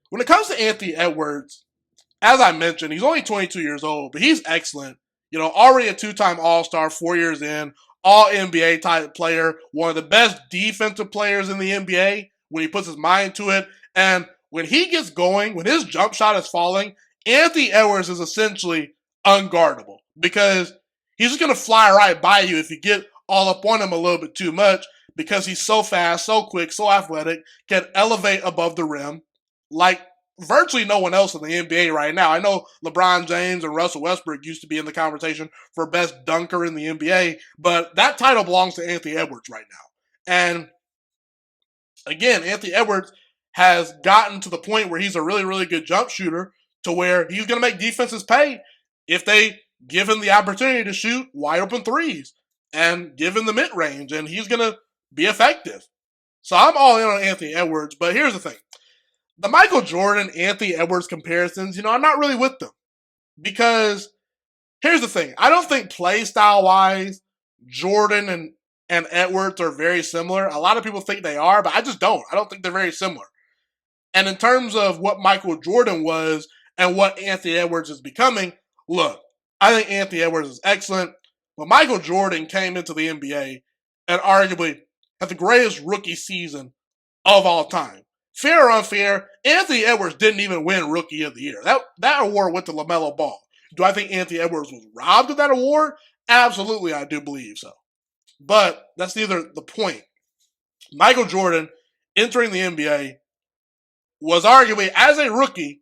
when it comes to Anthony Edwards, as I mentioned, he's only 22 years old, but he's excellent. Already a two-time All-Star, 4 years in, All-NBA type player, one of the best defensive players in the NBA when he puts his mind to it. And when he gets going, when his jump shot is falling, Anthony Edwards is essentially unguardable because he's just going to fly right by you if you get all up on him a little bit too much because he's so fast, so quick, so athletic, can elevate above the rim like virtually no one else in the NBA right now. I know LeBron James and Russell Westbrook used to be in the conversation for best dunker in the NBA, but that title belongs to Anthony Edwards right now. And again, Anthony Edwards has gotten to the point where he's a really, really good jump shooter to where he's going to make defenses pay if they give him the opportunity to shoot wide open threes and give him the mid-range, and he's going to be effective. So I'm all in on Anthony Edwards, but here's the thing. The Michael Jordan, Anthony Edwards comparisons, I'm not really with them. Because here's the thing. I don't think play style-wise, Jordan and Edwards are very similar. A lot of people think they are, but I just don't. I don't think they're very similar. And in terms of what Michael Jordan was and what Anthony Edwards is becoming, look, I think Anthony Edwards is excellent. But Michael Jordan came into the NBA and arguably had the greatest rookie season of all time. Fair or unfair, Anthony Edwards didn't even win Rookie of the Year. That award went to LaMelo Ball. Do I think Anthony Edwards was robbed of that award? Absolutely, I do believe so. But that's neither the point. Michael Jordan, entering the NBA, was arguably, as a rookie,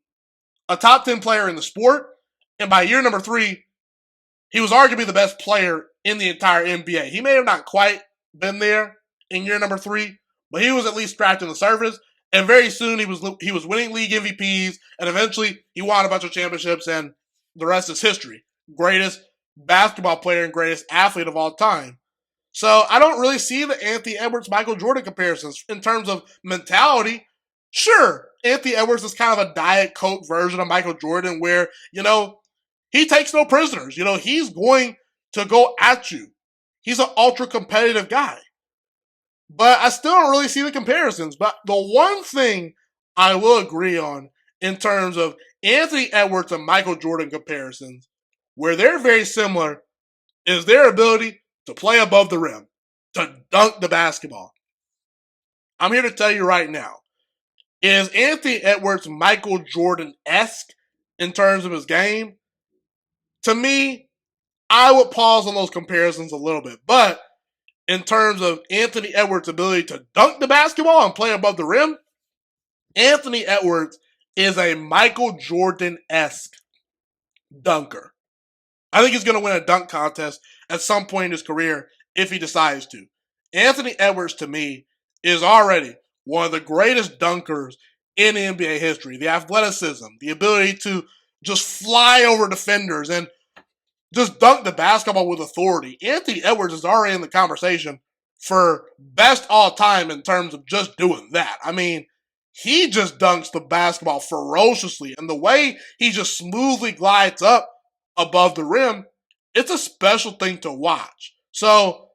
a top 10 player in the sport. And by year number 3, he was arguably the best player in the entire NBA. He may have not quite been there in year number 3, but he was at least scratching the surface. And very soon he was winning league MVPs, and eventually he won a bunch of championships, and the rest is history. Greatest basketball player and greatest athlete of all time. So I don't really see the Anthony Edwards-Michael Jordan comparisons in terms of mentality. Sure, Anthony Edwards is kind of a Diet Coke version of Michael Jordan where, he takes no prisoners. He's going to go at you. He's an ultra-competitive guy. But I still don't really see the comparisons. But the one thing I will agree on in terms of Anthony Edwards and Michael Jordan comparisons, where they're very similar, is their ability to play above the rim, to dunk the basketball. I'm here to tell you right now, is Anthony Edwards Michael Jordan-esque in terms of his game? To me, I would pause on those comparisons a little bit. But in terms of Anthony Edwards' ability to dunk the basketball and play above the rim, Anthony Edwards is a Michael Jordan-esque dunker. I think he's going to win a dunk contest at some point in his career if he decides to. Anthony Edwards, to me, is already one of the greatest dunkers in NBA history. The athleticism, the ability to just fly over defenders and just dunk the basketball with authority. Anthony Edwards is already in the conversation for best all time in terms of just doing that. I mean, he just dunks the basketball ferociously, and the way he just smoothly glides up above the rim, it's a special thing to watch. So,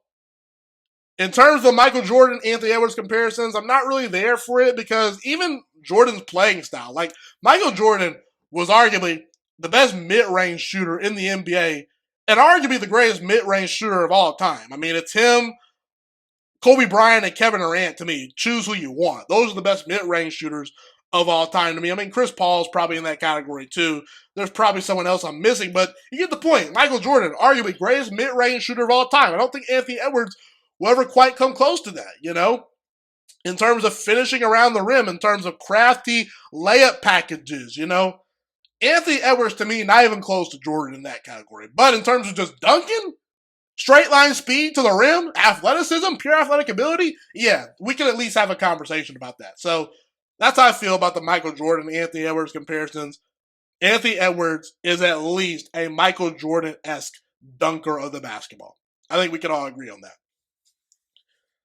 in terms of Michael Jordan, Anthony Edwards comparisons, I'm not really there for it because even Jordan's playing style, like Michael Jordan was arguably the best mid-range shooter in the NBA and arguably the greatest mid-range shooter of all time. I mean, it's him, Kobe Bryant, and Kevin Durant to me. Choose who you want. Those are the best mid-range shooters of all time to me. I mean, Chris Paul's probably in that category too. There's probably someone else I'm missing, but you get the point. Michael Jordan, arguably greatest mid-range shooter of all time. I don't think Anthony Edwards will ever quite come close to that, in terms of finishing around the rim, in terms of crafty layup packages, Anthony Edwards, to me, not even close to Jordan in that category. But in terms of just dunking, straight line speed to the rim, athleticism, pure athletic ability, yeah, we can at least have a conversation about that. So that's how I feel about the Michael Jordan and Anthony Edwards comparisons. Anthony Edwards is at least a Michael Jordan-esque dunker of the basketball. I think we can all agree on that.